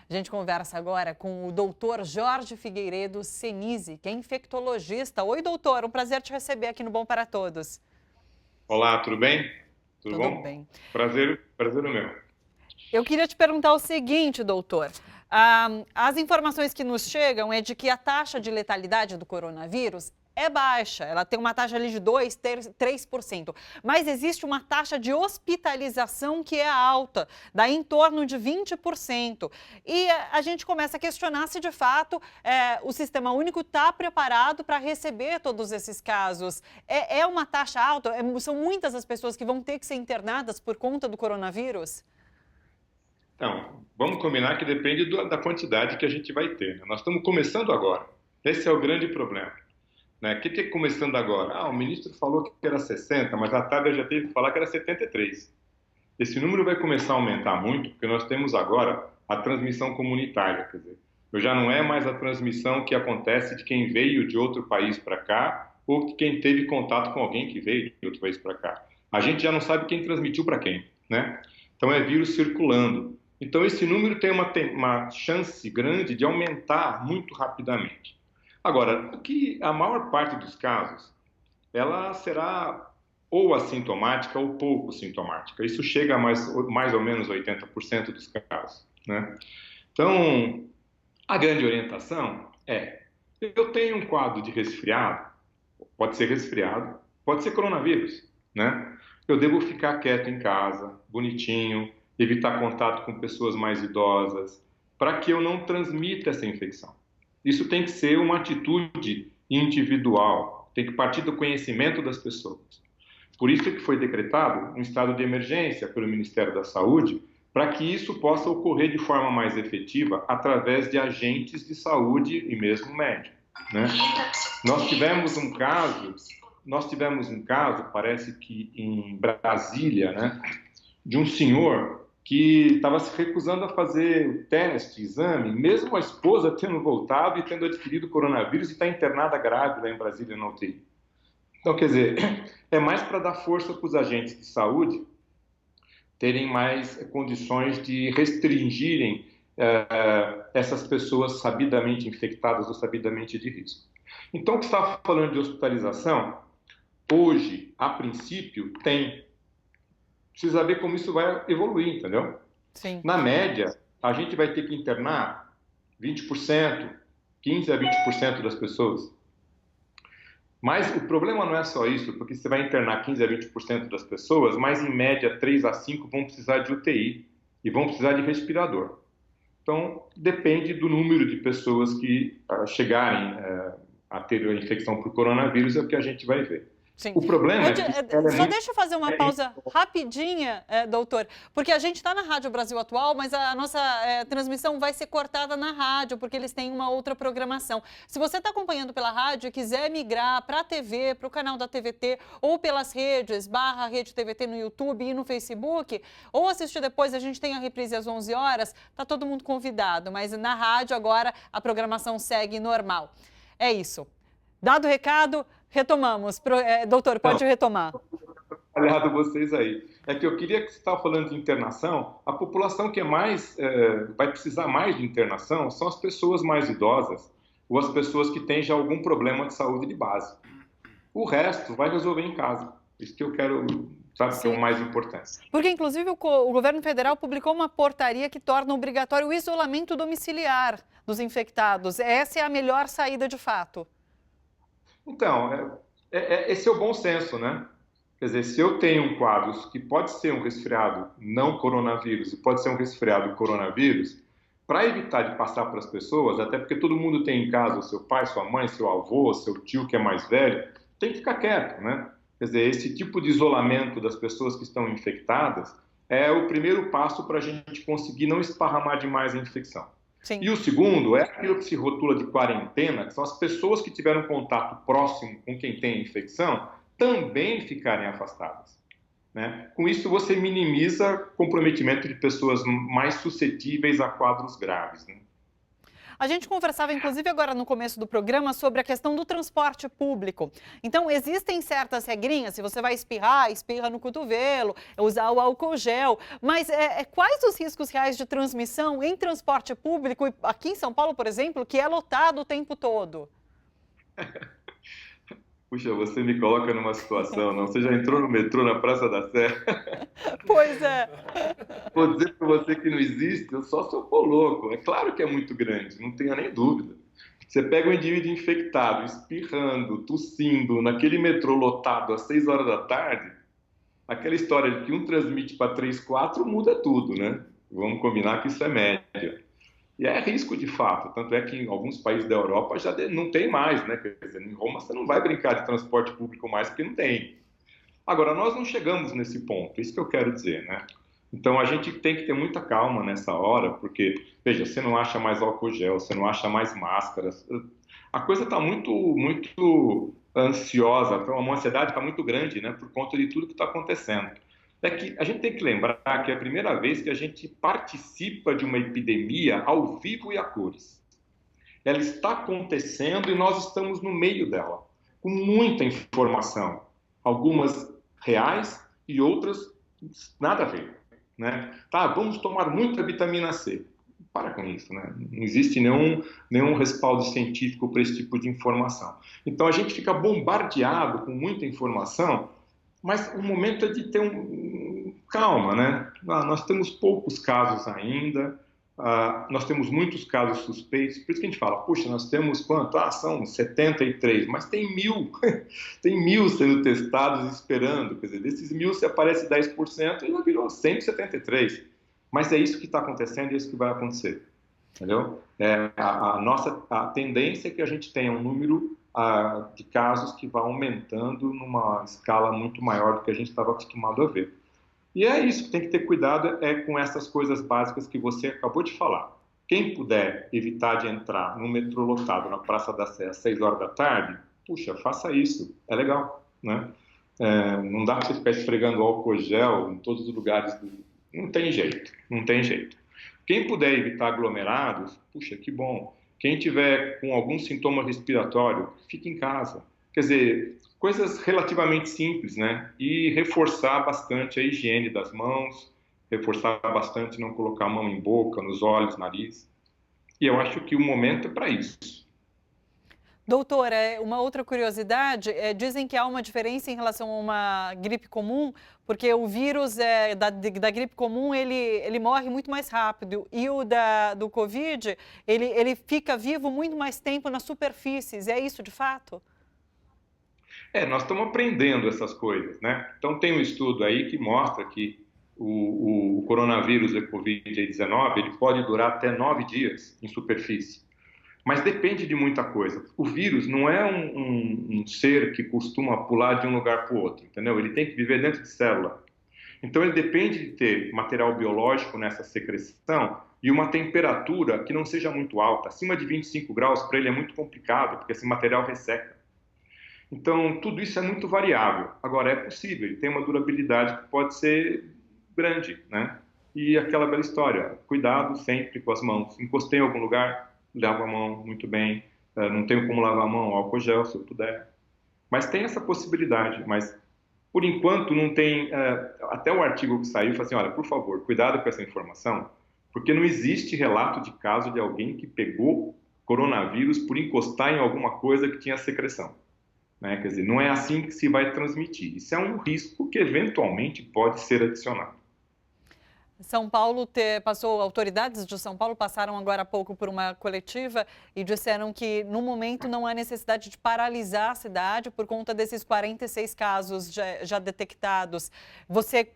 A gente conversa agora com o doutor Jorge Figueiredo Senise, que é infectologista. Oi, doutor, um prazer te receber aqui no Bom para Todos. Olá, tudo bem? Tudo Tudo bom? bem. Prazer é meu. Eu queria te perguntar o seguinte, doutor. As informações que nos chegam é de que a taxa de letalidade do coronavírus é baixa, ela tem uma taxa ali de 2, 3%, mas existe uma taxa de hospitalização que é alta, dá em torno de 20%. E a gente começa a questionar se de fato o Sistema Único está preparado para receber todos esses casos. É uma taxa alta? São muitas as pessoas que vão ter que ser internadas por conta do coronavírus? Então, vamos combinar que depende da quantidade que a gente vai ter, né? Nós estamos começando agora. Esse é o grande problema, né? O que é começando agora? O ministro falou que era 60, mas à tarde já teve que falar que era 73. Esse número vai começar a aumentar muito, porque nós temos agora a transmissão comunitária, quer dizer, já não é mais a transmissão que acontece de quem veio de outro país para cá ou de quem teve contato com alguém que veio de outro país para cá. A gente já não sabe quem transmitiu para quem, né? Então é vírus circulando. Então esse número tem uma chance grande de aumentar muito rapidamente. Agora, que a maior parte dos casos, ela será ou assintomática ou pouco sintomática. Isso chega a mais ou menos 80% dos casos, né? Então, a grande orientação é: eu tenho um quadro de resfriado, pode ser coronavírus, né? Eu devo ficar quieto em casa, bonitinho, evitar contato com pessoas mais idosas, para que eu não transmita essa infecção. Isso tem que ser uma atitude individual, tem que partir do conhecimento das pessoas. Por isso que foi decretado um estado de emergência pelo Ministério da Saúde, para que isso possa ocorrer de forma mais efetiva através de agentes de saúde e mesmo médicos, né? Nós tivemos um caso, parece que em Brasília, né, de um senhor que estava se recusando a fazer o teste, exame, mesmo a esposa tendo voltado e tendo adquirido coronavírus e está internada grávida lá em Brasília na UTI. Então, quer dizer, é mais para dar força para os agentes de saúde terem mais condições de restringirem essas pessoas sabidamente infectadas ou sabidamente de risco. Então, o que está falando de hospitalização, hoje, a princípio, tem. Precisa ver como isso vai evoluir, entendeu? Sim. Na média, a gente vai ter que internar 20%, 15% a 20% das pessoas. Mas o problema não é só isso, porque você vai internar 15% a 20% das pessoas, mas em média 3 a 5 vão precisar de UTI e vão precisar de respirador. Então, depende do número de pessoas que chegarem a ter a infecção por coronavírus, é o que a gente vai ver. Sim. O problema Só deixa eu fazer uma pausa rapidinha, doutor, porque a gente está na Rádio Brasil Atual, mas a nossa transmissão vai ser cortada na rádio, porque eles têm uma outra programação. Se você está acompanhando pela rádio e quiser migrar para a TV, para o canal da TVT, ou pelas redes, /Rede TVT no YouTube e no Facebook, ou assistir depois, a gente tem a reprise às 11 horas, está todo mundo convidado, mas na rádio agora a programação segue normal. É isso. Dado o recado, retomamos. Doutor, pode retomar. Olhado vocês aí. É que eu queria que você estava falando de internação. A população que vai precisar mais de internação são as pessoas mais idosas ou as pessoas que têm já algum problema de saúde de base. O resto vai resolver em casa. Isso que eu quero, sabe, que é o mais importante. Porque, inclusive, o governo federal publicou uma portaria que torna obrigatório o isolamento domiciliar dos infectados. Essa é a melhor saída de fato. Então, esse é o bom senso, né? Quer dizer, se eu tenho um quadro que pode ser um resfriado não coronavírus e pode ser um resfriado coronavírus, para evitar de passar para as pessoas, até porque todo mundo tem em casa o seu pai, sua mãe, seu avô, seu tio que é mais velho, tem que ficar quieto, né? Quer dizer, esse tipo de isolamento das pessoas que estão infectadas é o primeiro passo para a gente conseguir não esparramar demais a infecção. Sim. E o segundo é aquilo que se rotula de quarentena, que são as pessoas que tiveram contato próximo com quem tem a infecção, também ficarem afastadas, né? Com isso, você minimiza comprometimento de pessoas mais suscetíveis a quadros graves, né? A gente conversava, inclusive, agora no começo do programa, sobre a questão do transporte público. Então, existem certas regrinhas, se você vai espirrar, espirra no cotovelo, usar o álcool gel, mas quais os riscos reais de transmissão em transporte público, aqui em São Paulo, por exemplo, que é lotado o tempo todo? Puxa, você me coloca numa situação, não? Você já entrou no metrô na Praça da Sé? Pois é. Vou dizer para você que não existe, eu só se eu for louco. É claro que é muito grande, não tenha nem dúvida. Você pega um indivíduo infectado, espirrando, tossindo, naquele metrô lotado às 6 horas da tarde, aquela história de que um transmite para 3, 4 muda tudo, né? Vamos combinar que isso é média. E é risco de fato, tanto é que em alguns países da Europa já não tem mais, né? Quer dizer, em Roma você não vai brincar de transporte público mais porque não tem. Agora, nós não chegamos nesse ponto, isso que eu quero dizer, né? Então, a gente tem que ter muita calma nessa hora, porque, veja, você não acha mais álcool gel, você não acha mais máscaras. A coisa está muito ansiosa, uma ansiedade está muito grande, né? Por conta de tudo que está acontecendo. É que a gente tem que lembrar que é a primeira vez que a gente participa de uma epidemia ao vivo e a cores. Ela está acontecendo e nós estamos no meio dela, com muita informação. Algumas reais e outras nada a ver, né? Tá, vamos tomar muita vitamina C. Para com isso, né? Não existe nenhum respaldo científico para esse tipo de informação. Então a gente fica bombardeado com muita informação, mas o momento é de ter calma, né? Nós temos poucos casos ainda. Nós temos muitos casos suspeitos, por isso que a gente fala, puxa, nós temos quanto? São 73, mas tem 1.000, tem 1.000 sendo testados e esperando, quer dizer, desses 1.000 se aparece 10%, já virou 173. Mas é isso que está acontecendo e é isso que vai acontecer, entendeu? A tendência é que a gente tenha um número de casos que vai aumentando numa escala muito maior do que a gente estava acostumado a ver. E é isso, tem que ter cuidado com essas coisas básicas que você acabou de falar. Quem puder evitar de entrar no metrô lotado na Praça da Sé às 6 horas da tarde, puxa, faça isso, é legal, né? Não dá para você ficar esfregando álcool gel em todos os lugares. Não tem jeito, não tem jeito. Quem puder evitar aglomerados, puxa, que bom. Quem tiver com algum sintoma respiratório, fique em casa. Quer dizer, coisas relativamente simples, né? E reforçar bastante a higiene das mãos, reforçar bastante não colocar a mão em boca, nos olhos, nariz. E eu acho que o momento é para isso. Doutora, uma outra curiosidade, dizem que há uma diferença em relação a uma gripe comum, porque o vírus da gripe comum, ele morre muito mais rápido, e o do Covid, ele fica vivo muito mais tempo nas superfícies, é isso de fato? Nós estamos aprendendo essas coisas, né? Então tem um estudo aí que mostra que o coronavírus, o Covid-19, ele pode durar até 9 dias em superfície. Mas depende de muita coisa. O vírus não é um ser que costuma pular de um lugar para o outro, entendeu? Ele tem que viver dentro de célula. Então ele depende de ter material biológico nessa secreção e uma temperatura que não seja muito alta. Acima de 25 graus para ele é muito complicado, porque esse material resseca. Então tudo isso é muito variável. Agora é possível, ele tem uma durabilidade que pode ser grande, né? E aquela bela história, cuidado sempre com as mãos. Encostei em algum lugar, lava a mão muito bem, não tenho como lavar a mão, álcool gel se eu puder. Mas tem essa possibilidade, mas por enquanto não tem, até o artigo que saiu, falou assim, olha, por favor, cuidado com essa informação, porque não existe relato de caso de alguém que pegou coronavírus por encostar em alguma coisa que tinha secreção. Né? Quer dizer, não é assim que se vai transmitir. Isso é um risco que eventualmente pode ser adicionado. São Paulo autoridades de São Paulo passaram agora há pouco por uma coletiva e disseram que no momento não há necessidade de paralisar a cidade por conta desses 46 casos já detectados. Você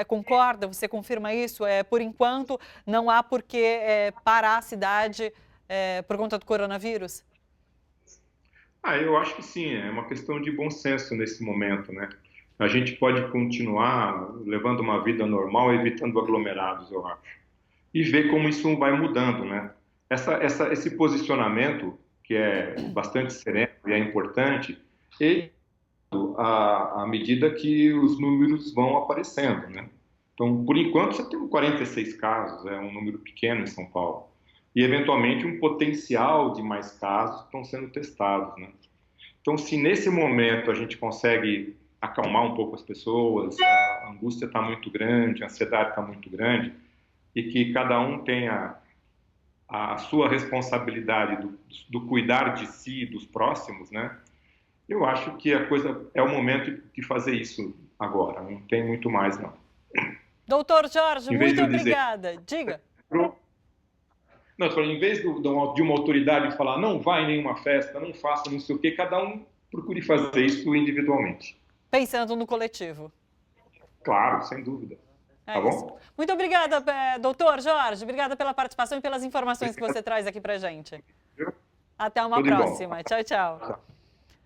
concorda? Você confirma isso? Por enquanto não há por que parar a cidade por conta do coronavírus? Eu acho que sim, é uma questão de bom senso nesse momento, né? A gente pode continuar levando uma vida normal, evitando aglomerados, eu acho. E ver como isso vai mudando, né? Esse posicionamento, que é bastante sereno e é importante, e à medida que os números vão aparecendo, né? Então, por enquanto, você tem 46 casos, é um número pequeno em São Paulo. e, eventualmente, um potencial de mais casos que estão sendo testados, né? Então, se nesse momento a gente consegue acalmar um pouco as pessoas, a angústia está muito grande, a ansiedade está muito grande, e que cada um tenha a sua responsabilidade do cuidar de si, dos próximos, né? Eu acho que a coisa é o momento de fazer isso agora, não tem muito mais, não. Doutor Jorge, Em vez muito de eu dizer, obrigada. Diga. não, em vez de uma autoridade falar não vai em nenhuma festa, não faça não sei o quê, cada um procure fazer isso individualmente. Pensando no coletivo. Claro, sem dúvida. É Tá isso. bom? Muito obrigada, doutor Jorge. Obrigada pela participação e pelas informações que você traz aqui pra gente. Até uma Tudo de bom. próxima. Tchau, tchau. Tchau.